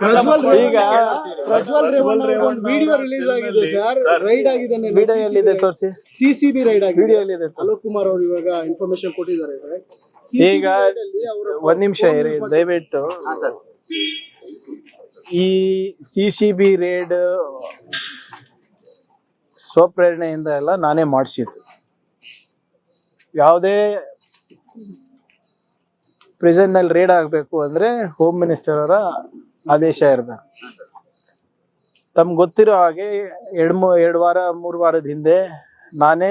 ಈಗ Prajwal Revanna video release ಆಗಿದೆ sir, ride ಆಗಿದೆ. ವಿಡಿಯೋ ಎಲ್ಲಿದೆ ತೋರಿಸಿ. ಸಿಸಿಬಿ ರೈಡ್ ಆಗಿದೆ. ವಿಡಿಯೋ ಎಲ್ಲಿದೆ? ಅಲೋಕ್ ಕುಮಾರ್ ಅವರು ಇವಾಗ ಇನ್ಫಾರ್ಮೇಶನ್ ಕೊಟ್ಟಿದ್ದಾರೆ. ಈಗ ಒಂದ್ ನಿಮಿಷ ಇರಿ ದಯವಿಟ್ಟು. ಈ ಸಿಸಿಬಿ ರೇಡ್ ಸ್ವಪ್ರೇರಣೆಯಿಂದ ಎಲ್ಲ ನಾನೇ ಮಾಡಿಸಿದ್ದು. ಯಾವುದೇ ಪ್ರಿಸನ್ ನಲ್ಲಿ ರೇಡ್ ಆಗಬೇಕು ಅಂದ್ರೆ ಹೋಮ್ ಮಿನಿಸ್ಟರ್ ಅವರ ಆದೇಶ ಇರಬೇಕು. ತಮ್ಗೆ ಗೊತ್ತಿರೋ ಹಾಗೆ ಎರಡು ವಾರ 3 ವಾರದ ಹಿಂದೆ ನಾನೇ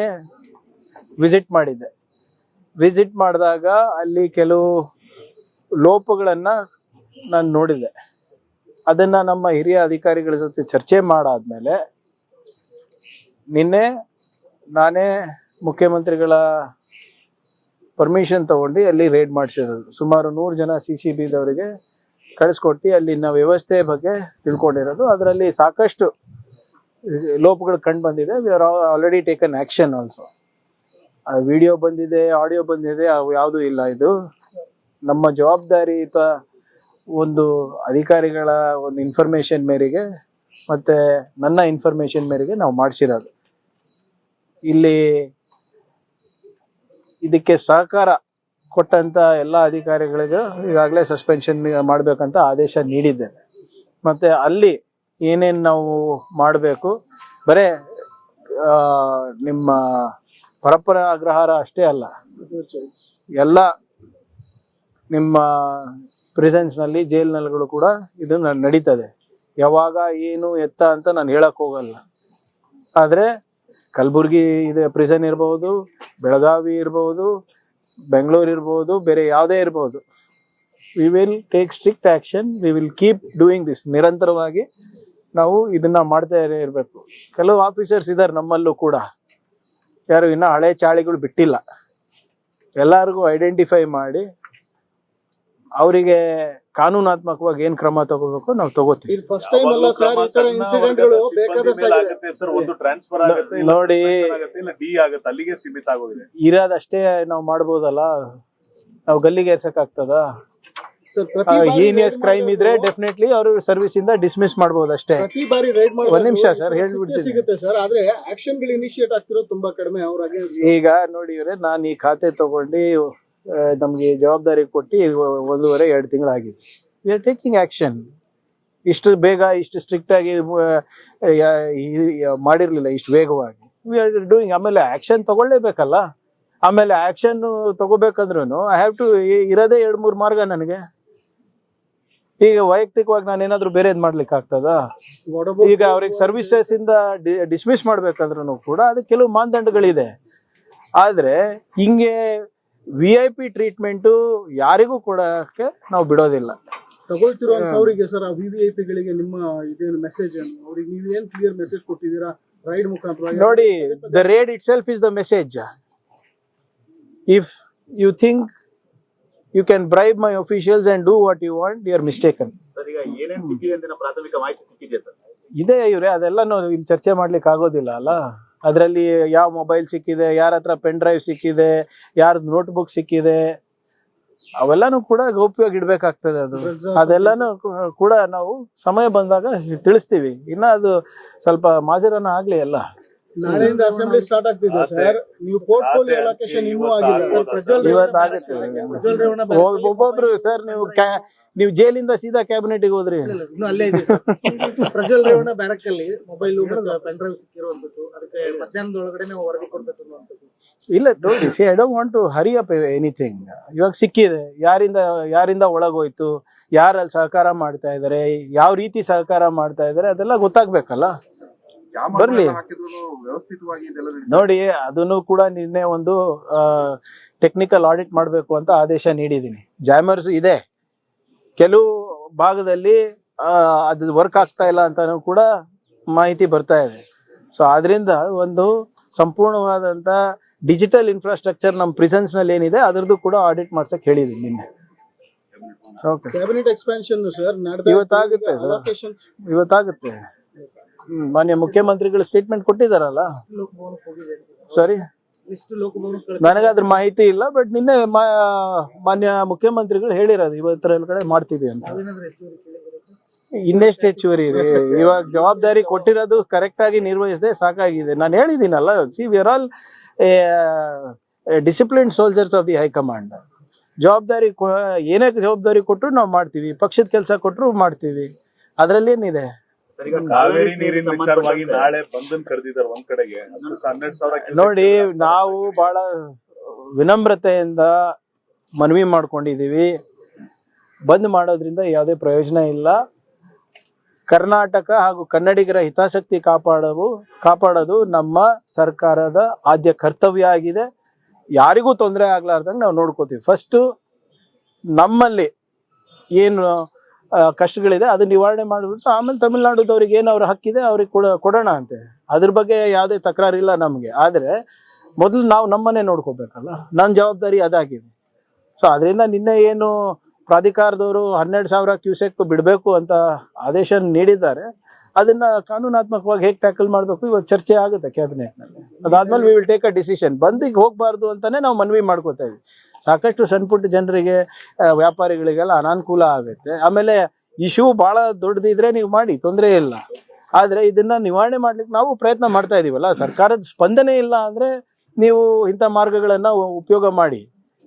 ವಿಸಿಟ್ ಮಾಡಿದ್ದೆ. ವಿಸಿಟ್ ಮಾಡಿದಾಗ ಅಲ್ಲಿ ಕೆಲವು ಲೋಪಗಳನ್ನ ನಾನು ನೋಡಿದೆ. ಅದನ್ನ ನಮ್ಮ ಹಿರಿಯ ಅಧಿಕಾರಿಗಳ ಜೊತೆ ಚರ್ಚೆ ಮಾಡಾದ್ಮೇಲೆ ನಿನ್ನೆ ನಾನೇ ಮುಖ್ಯಮಂತ್ರಿಗಳ ಪರ್ಮಿಷನ್ ತಗೊಂಡು ಅಲ್ಲಿ ರೇಡ್ ಮಾಡಿಸಿರೋದು. ಸುಮಾರು 100 ಜನ CCBದವರಿಗೆ ಕಳಿಸ್ಕೊಟ್ಟು ಅಲ್ಲಿನ ವ್ಯವಸ್ಥೆ ಬಗ್ಗೆ ತಿಳ್ಕೊಂಡಿರೋದು. ಅದರಲ್ಲಿ ಸಾಕಷ್ಟು ಲೋಪಗಳು ಕಂಡು ಬಂದಿದೆ. We are already taken action also. Video ಬಂದಿದೆ, ಆಡಿಯೋ ಬಂದಿದೆ, ಅವು ಯಾವುದೂ ಇಲ್ಲ. ಇದು ನಮ್ಮ ಜವಾಬ್ದಾರಿಯುತ ಒಂದು ಅಧಿಕಾರಿಗಳ ಒಂದು ಇನ್ಫಾರ್ಮೇಶನ್ ಮೇರೆಗೆ ಮತ್ತೆ ನನ್ನ ಇನ್ಫಾರ್ಮೇಶನ್ ಮೇರೆಗೆ ನಾವು ಮಾಡಿಸಿರೋದು. ಇಲ್ಲಿ ಇದಕ್ಕೆ ಸಹಕಾರ ಕೊಟ್ಟಂತ ಎಲ್ಲ ಅಧಿಕಾರಿಗಳಿಗೂ ಈಗಾಗಲೇ ಸಸ್ಪೆನ್ಷನ್ ಮಾಡಬೇಕಂತ ಆದೇಶ ನೀಡಿದ್ದೇನೆ. ಮತ್ತೆ ಅಲ್ಲಿ ಏನೇನು ನಾವು ಮಾಡಬೇಕು, ಬರೇ ನಿಮ್ಮ ಪರಪ್ಪರ ಅಗ್ರಹಾರ ಅಷ್ಟೇ ಅಲ್ಲ, ಎಲ್ಲ ನಿಮ್ಮ ಪ್ರಿಸನ್ಸ್ನಲ್ಲಿ ಜೈಲ್ನಲ್ಲಿಗಳು ಕೂಡ ಇದು ನಡೀತದೆ. ಯಾವಾಗ ಏನು ಎತ್ತ ಅಂತ ನಾನು ಹೇಳಕ್ ಹೋಗಲ್ಲ. ಆದರೆ ಕಲಬುರ್ಗಿ ಇದೆ ಪ್ರಿಸನ್ ಇರ್ಬೋದು, ಬೆಳಗಾವಿ ಇರ್ಬೋದು, ಬೆಂಗಳೂರು ಇರ್ಬೋದು, ಬೇರೆ ಯಾವುದೇ ಇರ್ಬೋದು. V will take strict action. We will keep doing this. ನಿರಂತರವಾಗಿ ನಾವು ಇದನ್ನ ಮಾಡ್ತಾ ಇರಬೇಕು. ಕೆಲವು ಆಫೀಸರ್ಸ್ ಇದ್ದಾರೆ ನಮ್ಮಲ್ಲೂ ಕೂಡ, ಯಾರು ಇನ್ನ ಹಳೆ ಚಾಳಿಗಳು ಬಿಟ್ಟಿಲ್ಲ. ಎಲ್ಲರಿಗೂ ಐಡೆಂಟಿಫೈ ಮಾಡಿ ಅವರಿಗೆ ಕಾನೂನಾತ್ಮಕವಾಗಿ ಏನ್ ಕ್ರಮ ತಗೋಬೇಕು ನಾವು ತಗೋತೀವಿ. ನೋಡಿ, ಇರೋದಷ್ಟೇ ನಾವು ಮಾಡ್ಬೋದಲ್ಲ, ನಾವು ಗಲ್ಲಿಗೆ ಏರ್ಸಕ್ ಆಗ್ತದ? ಹೀನಿಯಸ್ ಕ್ರೈಮ್ ಇದ್ರೆ ಡೆಫಿನೆಟ್ಲಿ ಅವರು ಸರ್ವಿಸ್ ಇಂದ ಡಿಸ್ಮಿಸ್ ಮಾಡಬಹುದು ಅಷ್ಟೇ. ಒಂದ್ ನಿಮಿಷ ಸರ್ ಹೇಳ್ಬಿಡ್ತೀನಿ. ಈಗ ನೋಡಿ ಇವ್ರೆ, ನಾನು ಈ ಖಾತೆ ತಗೊಂಡು ನಮ್ಗೆ ಜವಾಬ್ದಾರಿ ಕೊಟ್ಟು 1.5-2 ತಿಂಗಳಾಗಿದೆ. We are taking action. ಇಷ್ಟು ಬೇಗ ಇಷ್ಟು ಸ್ಟ್ರಿಕ್ಟ್ ಆಗಿ ಮಾಡಿರ್ಲಿಲ್ಲ, ಇಷ್ಟು ವೇಗವಾಗಿ. We are doing. ಆಮೇಲೆ ಆಕ್ಷನ್ ತಗೊಳ್ಳೇಬೇಕಲ್ಲ. ಆಮೇಲೆ ಆಕ್ಷನ್ ತಗೋಬೇಕಂದ್ರೂ ಐ ಹ್ಯಾವ್ ಟು ಇರೋದೇ 2-3 ಮಾರ್ಗ ನನಗೆ. ಈಗ ವೈಯಕ್ತಿಕವಾಗಿ ನಾನು ಏನಾದ್ರು ಬೇರೆದ್ ಮಾಡ್ಲಿಕ್ಕೆ ಆಗ್ತದ? ಈಗ ಅವ್ರಿಗೆ ಸರ್ವಿಸಸ್ ಇಂದ ಡಿಸ್ಮಿಸ್ ಮಾಡ್ಬೇಕಂದ್ರೂ ಕೂಡ ಅದಕ್ಕೆ ಕೆಲವು ಮಾನದಂಡಗಳಿದೆ. ಆದ್ರೆ ಹಿಂಗೆ VIP ಟ್ರೀಟ್ಮೆಂಟು ಯಾರಿಗೂ ಕೊಡಕ್ಕೆ ನಾವು ಬಿಡೋದಿಲ್ಲ. ತಗೊಳ್ತಿರೋರಿಗೆ ಸರ್, ಆ VIP ಗಳಿಗೆ ನಿಮ್ಮ ಇದೇನು ಮೆಸೇಜ್, ಅವ್ರಿಗೆ ನೀವು ಏನ್ ಕ್ಲಿಯರ್ ಮೆಸೇಜ್ ಕೊಟ್ಟಿದ್ದೀರಾ ರೈಡ್ ಮುಖಾಂತರ? ನೋಡಿ, the raid itself is the message. If you think you can bribe my officials and do what you want, you are mistaken. ಇದೆ ಇವ್ರೆ, ಅದೆಲ್ಲ ನಾವು ಇಲ್ಲಿ ಚರ್ಚೆ ಮಾಡ್ಲಿಕ್ಕೆ ಆಗೋದಿಲ್ಲ ಅಲ್ಲ. ಅದರಲ್ಲಿ ಯಾವ ಮೊಬೈಲ್ ಸಿಕ್ಕಿದೆ, ಯಾರ ಹತ್ರ ಪೆನ್ ಡ್ರೈವ್ ಸಿಕ್ಕಿದೆ, ಯಾರ್ದು ನೋಟ್ಬುಕ್ ಸಿಕ್ಕಿದೆ, ಅವೆಲ್ಲಾನು ಕೂಡ ಗೌಪ್ಯವಾಗಿ ಇಡ್ಬೇಕಾಗ್ತದೆ. ಅದೆಲ್ಲಾನು ಕೂಡ ನಾವು ಸಮಯ ಬಂದಾಗ ತಿಳಿಸ್ತೀವಿ. ಇನ್ನ ಅದು ಸ್ವಲ್ಪ ಮಾಜರನ ಆಗ್ಲಿ ಎಲ್ಲ. ನಾಳೆಯಿಂದ ಅಸೆಂಬ್ಲಿ ಸ್ಟಾರ್ಟ್ ಆಗ್ತಿದೆ ಸರ್. ನೀವು ಪೋರ್ಟ್ಫೋಲಿಯೋ ಅಲೋಕೇಶನ್ ಇನ್ನೂ ಆಗಿಲ್ಲ. ಇವತ್ತಾಗುತ್ತೆ. ಒಬ್ಬೊಬ್ರು ಸರ್, ನೀವು ಜೈಲಿಂದ ಸೀದಾ ಕ್ಯಾಬಿನೆಟ್ ಗೆ ಹೋದ್ರಿ. ಅಲ್ಲೇ ಇದೆ ಪ್ರಜ್ವಲ್ ರೇವಣ್ಣ ಬ್ಯಾರಕ್ ಅಲ್ಲಿ ಮೊಬೈಲ್ ಪೆನ್ ಡ್ರೈವ್ ಸಿಕ್ಕಿರುವಂತದ್ದು, ಅದಕ್ಕೆ ಮಧ್ಯಾಹ್ನದೊಳಗಡೆ ನಾವು ವರದಿ ಕೊಡ್ಬೇಕು ಅನ್ನುವಂಥದ್ದು. ಇಲ್ಲ ನೋಡಿ, see, I don't want to hurry up anything. ಇವಾಗ ಸಿಕ್ಕಿದೆ, ಯಾರಿಂದ ಒಳಗೋಯ್ತು, ಯಾರಲ್ಲಿ ಸಹಕಾರ ಮಾಡ್ತಾ ಇದಾರೆ, ಯಾವ ರೀತಿ ಸಹಕಾರ ಮಾಡ್ತಾ ಇದಾರೆ, ಅದೆಲ್ಲ ಗೊತ್ತಾಗ್ಬೇಕಲ್ಲ. ಬರ್ಲಿ ನೋಡಿ. ಅದನ್ನು ಕೂಡ ನಿನ್ನೆ ಒಂದು ಟೆಕ್ನಿಕಲ್ ಆಡಿಟ್ ಮಾಡಬೇಕು ಅಂತ ಆದೇಶ ನೀಡಿದ್ದೀನಿ. ಜಾಮರ್ಸ್ ಇದೆ, ಕೆಲವು ಭಾಗದಲ್ಲಿ ಅದು ವರ್ಕ್ ಆಗ್ತಾ ಇಲ್ಲ ಅಂತಾನು ಕೂಡ ಮಾಹಿತಿ ಬರ್ತಾ ಇದೆ. ಸೊ ಆದ್ರಿಂದ ಒಂದು ಸಂಪೂರ್ಣವಾದಂತ ಡಿಜಿಟಲ್ ಇನ್ಫ್ರಾಸ್ಟ್ರಕ್ಚರ್ ನಮ್ಮ ಪ್ರಿಸನ್ಸ್ ನಲ್ಲಿ ಏನಿದೆ ಅದರದ್ದು ಕೂಡ ಆಡಿಟ್ ಮಾಡ್ಸಕ್ ಹೇಳಿದೀನಿ ನಿನ್ನೆ. ಕ್ಯಾಬಿನೆಟ್ ಎಕ್ಸ್ಪಾನ್ಷನ್ ಸರ್ ಇವತ್ತಾಗುತ್ತೆ ಸರ್, ಇವತ್ತಾಗುತ್ತೆ. ಮಾನ್ಯ ಮುಖ್ಯಮಂತ್ರಿಗಳು ಸ್ಟೇಟ್ಮೆಂಟ್ ಕೊಟ್ಟಿದಾರಲ್ಲ. ಸಾರಿ, ನನಗಾದ್ರ ಮಾಹಿತಿ ಇಲ್ಲ, ಬಟ್ ನಿನ್ನೆ ಮಾನ್ಯ ಮುಖ್ಯಮಂತ್ರಿಗಳು ಹೇಳಿರೋದು ಇವತ್ತರ ಕಡೆ ಮಾಡ್ತೀವಿ ಅಂತ. ಇನ್ನೆಷ್ಟು ಹೆಚ್ಚುವರಿ ರೀ, ಇವಾಗ ಜವಾಬ್ದಾರಿ ಕೊಟ್ಟಿರೋದು ಕರೆಕ್ಟ್ ಆಗಿ ನಿರ್ವಹಿಸದೆ ಸಾಕಾಗಿದೆ. ನಾನು ಹೇಳಿದ್ದೀನಲ್ಲ, see we are all disciplined soldiers of the high command. ಜವಾಬ್ದಾರಿ ಏನೇ ಜವಾಬ್ದಾರಿ ಕೊಟ್ಟರು ನಾವು ಮಾಡ್ತೀವಿ, ಪಕ್ಷದ ಕೆಲಸ ಕೊಟ್ಟರು ಮಾಡ್ತೀವಿ, ಅದರಲ್ಲಿ ಏನಿದೆ. ಕಾವೇರಿ ನೀರಿನ ವಿಚಾರವಾಗಿ ನಾಳೆ ಬಂಧನ್ ಕರೆದಿದ್ದಾರೆ ಒಂದ್ ಕಡೆಗೆ 12,000 ನೋಡಿ, ನಾವು ಬಹಳ ವಿನಮ್ರತೆಯಿಂದ ಮನವಿ ಮಾಡ್ಕೊಂಡಿದೀವಿ. ಬಂದ್ ಮಾಡೋದ್ರಿಂದ ಯಾವುದೇ ಪ್ರಯೋಜನ ಇಲ್ಲ. ಕರ್ನಾಟಕ ಹಾಗೂ ಕನ್ನಡಿಗರ ಹಿತಾಸಕ್ತಿ ಕಾಪಾಡೋದು ನಮ್ಮ ಸರ್ಕಾರದ ಆದ್ಯ ಕರ್ತವ್ಯ ಆಗಿದೆ. ಯಾರಿಗೂ ತೊಂದರೆ ಆಗ್ಲಾರ್ದಂಗೆ ನಾವು ನೋಡ್ಕೋತೀವಿ. ಫಸ್ಟ್ ನಮ್ಮಲ್ಲಿ ಏನು ಕಷ್ಟಗಳಿದೆ ಅದು ನಿವಾರಣೆ ಮಾಡಿಬಿಟ್ಟು ಆಮೇಲೆ ತಮಿಳ್ನಾಡುದವ್ರಿಗೆ ಏನು ಅವ್ರ ಹಕ್ಕಿದೆ ಅವ್ರಿಗೆ ಕೊಡೋಣ ಅಂತೆ. ಅದ್ರ ಬಗ್ಗೆ ಯಾವುದೇ ತಕರಾರಿಲ್ಲ ನಮಗೆ. ಆದರೆ ಮೊದಲು ನಾವು ನಮ್ಮನ್ನೇ ನೋಡ್ಕೋಬೇಕಲ್ಲ, ನನ್ನ ಜವಾಬ್ದಾರಿ ಅದಾಗಿದೆ. ಸೊ ಅದರಿಂದ ನಿನ್ನೆ ಏನು ಪ್ರಾಧಿಕಾರದವರು 12,000 ಕ್ಯೂಸೆಕ್ ಬಿಡಬೇಕು ಅಂತ ಆದೇಶ ನೀಡಿದ್ದಾರೆ. ಅದನ್ನ ಕಾನೂನಾತ್ಮಕವಾಗಿ ಹೇಗೆ ಟ್ಯಾಕಲ್ ಮಾಡಬೇಕು ಇವತ್ತು ಚರ್ಚೆ ಆಗುತ್ತೆ ಕ್ಯಾಬಿನೆಟ್ನಲ್ಲಿ. ಅದಾದ್ಮೇಲೆ we will take a decision. ಬಂದಿಗೆ ಹೋಗಬಾರ್ದು ಅಂತಾನೆ ನಾವು ಮನವಿ ಮಾಡ್ಕೋತಾ ಇದ್ವಿ. ಸಾಕಷ್ಟು ಸಣ್ಣ ಪುಟ್ಟ ಜನರಿಗೆ, ವ್ಯಾಪಾರಿಗಳಿಗೆಲ್ಲ ಅನಾನುಕೂಲ ಆಗುತ್ತೆ. ಆಮೇಲೆ ಇಶ್ಯೂ ಬಹಳ ದೊಡ್ಡದಿದ್ರೆ ನೀವು ಮಾಡಿ, ತೊಂದರೆ ಇಲ್ಲ. ಆದರೆ ಇದನ್ನ ನಿವಾರಣೆ ಮಾಡ್ಲಿಕ್ಕೆ ನಾವು ಪ್ರಯತ್ನ ಮಾಡ್ತಾ ಇದೀವಲ್ಲ. ಸರ್ಕಾರದ ಸ್ಪಂದನೆ ಇಲ್ಲ ಅಂದ್ರೆ ನೀವು ಇಂಥ ಮಾರ್ಗಗಳನ್ನ ಉಪಯೋಗ ಮಾಡಿ.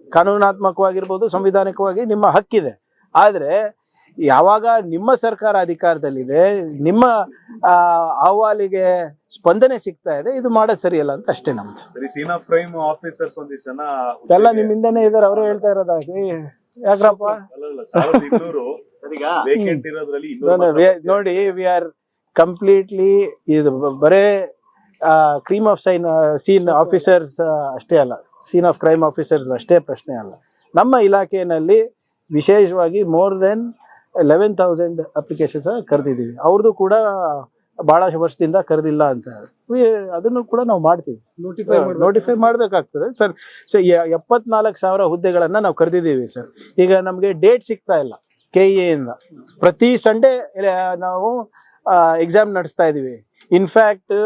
ಕಾನೂನಾತ್ಮಕವಾಗಿರ್ಬೋದು, ಸಂವಿಧಾನಿಕವಾಗಿ ನಿಮ್ಮ ಹಕ್ಕಿದೆ. ಆದರೆ ಯಾವಾಗ ನಿಮ್ಮ ಸರ್ಕಾರ ಅಧಿಕಾರದಲ್ಲಿದೆ, ನಿಮ್ಮ ಅಹವಾಲಿಗೆ ಸ್ಪಂದನೆ ಸಿಗ್ತಾ ಇದೆ, ಇದು ಮಾಡೋದು ಸರಿಯಲ್ಲ ಅಂತ ಅಷ್ಟೇ ನಮ್ದು. ಸರಿ, ಸೀನ್ ಆಫ್ ಕ್ರೈಮ್ ಆಫೀಸರ್ಸ್ ಒಂದಿಷ್ಟು ಜನ ಎಲ್ಲ ನಿಮ್ಮಿಂದನೇ ಇದಾರೆ, ಅವರೇ ಹೇಳ್ತಾ ಇರೋದಾಗಿ. ಯಾಕ್ರಪ್ಪ ವೇಕೆಂಟ್ ಇರೋದ್ರಲ್ಲಿ ನೋಡಿ, ವಿ ಆರ್ ಕಂಪ್ಲೀಟ್ಲಿ ಇದು ಬರೇ ಕ್ರೈಮ್ ಆಫ್ ಸೀನ್ ಆಫೀಸರ್ಸ್ ಅಷ್ಟೇ ಅಲ್ಲ, ಸೀನ್ ಆಫ್ ಕ್ರೈಮ್ ಆಫೀಸರ್ಸ್ ಅಷ್ಟೇ ಪ್ರಶ್ನೆ ಅಲ್ಲ. ನಮ್ಮ ಇಲಾಖೆಯಲ್ಲಿ ವಿಶೇಷವಾಗಿ ಮೋರ್ ದೆನ್ 11,000 ಅಪ್ಲಿಕೇಶನ್ಸ್ ಕರೆದಿದ್ದೀವಿ. ಅವ್ರದ್ದು ಕೂಡ ಬಹಳ ವರ್ಷದಿಂದ ಕರೆದಿಲ್ಲ ಅಂತ. ಅದನ್ನು ಕೂಡ ನಾವು ಮಾಡ್ತೀವಿ, ನೋಟಿಫೈ ಮಾಡಬೇಕಾಗ್ತದೆ ಸರ್. ಸೊ 74,000 ಹುದ್ದೆಗಳನ್ನ ನಾವು ಕರೆದಿದ್ದೀವಿ ಸರ್. ಈಗ ನಮಗೆ ಡೇಟ್ ಸಿಗ್ತಾ ಇಲ್ಲ KEA ಇಂದ. ಪ್ರತಿ ಸಂಡೇ ನಾವು ಎಕ್ಸಾಮ್ ನಡೆಸ್ತಾ ಇದ್ದೀವಿ. ಇನ್ಫ್ಯಾಕ್ಟ್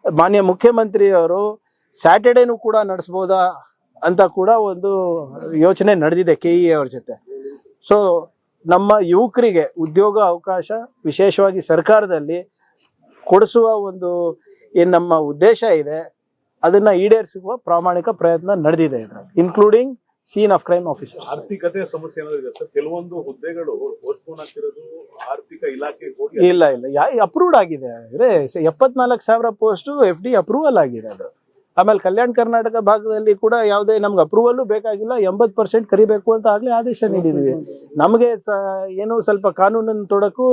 ಮಾನ್ಯ ಮುಖ್ಯಮಂತ್ರಿ ಅವರು ಸ್ಯಾಟರ್ಡೇನು ಕೂಡ ನಡೆಸ್ಬೋದಾ ಅಂತ ಕೂಡ ಒಂದು ಯೋಚನೆ ನಡೆದಿದೆ KEA ಅವ್ರ ಜೊತೆ. ಸೊ ನಮ್ಮ ಯುವಕರಿಗೆ ಉದ್ಯೋಗ ಅವಕಾಶ ವಿಶೇಷವಾಗಿ ಸರ್ಕಾರದಲ್ಲಿ ಕೊಡಿಸುವ ಒಂದು ಏನು ನಮ್ಮ ಉದ್ದೇಶ ಇದೆ, ಅದನ್ನ ಈಡೇರಿಸುವ ಪ್ರಾಮಾಣಿಕ ಪ್ರಯತ್ನ ನಡೆದಿದೆ ಇದರಲ್ಲಿ, including scene of crime officers. ಆರ್ಥಿಕತೆ ಸಮಸ್ಯೆ ಏನಾದ್ರು ಸರ್? ಕೆಲವೊಂದು ಹುದ್ದೆಗಳು ಪೋಸ್ಟ್ಪೋನ್ ಆಗ್ತಿರೋದು ಆರ್ಥಿಕ ಇಲಾಖೆ ಇಲ್ಲ ಅಪ್ರೂವ್ಡ್ ಆಗಿದೆ. 74,000 ಪೋಸ್ಟ್ FD ಅಪ್ರೂವಲ್ ಆಗಿದೆ ಅದು. ಆಮೇಲೆ ಕಲ್ಯಾಣ ಕರ್ನಾಟಕ ಭಾಗದಲ್ಲಿ ಕೂಡ ಯಾವುದೇ ನಮ್ಗೆ ಅಪ್ರೂವಲ್ ಬೇಕಾಗಿಲ್ಲ, 80% ಕರಿಬೇಕು ಅಂತ ಆಗ್ಲೇ ಆದೇಶ ನೀಡಿದ್ವಿ. ನಮಗೆ ಏನು ಸ್ವಲ್ಪ ಕಾನೂನನ್ನು ತೊಡಕು,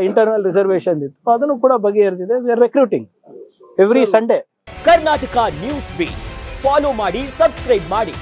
ಇಂಟರ್ನಲ್ ರಿಸರ್ವೇಶನ್ ಇತ್ತು, ಅದನ್ನು ಕೂಡ ಬಗೆಹರಿದಿದೆ. We are recruiting every Sunday. Karnataka news beat follow ಮಾಡಿ, ಸಬ್ಸ್ಕ್ರೈಬ್ ಮಾಡಿ.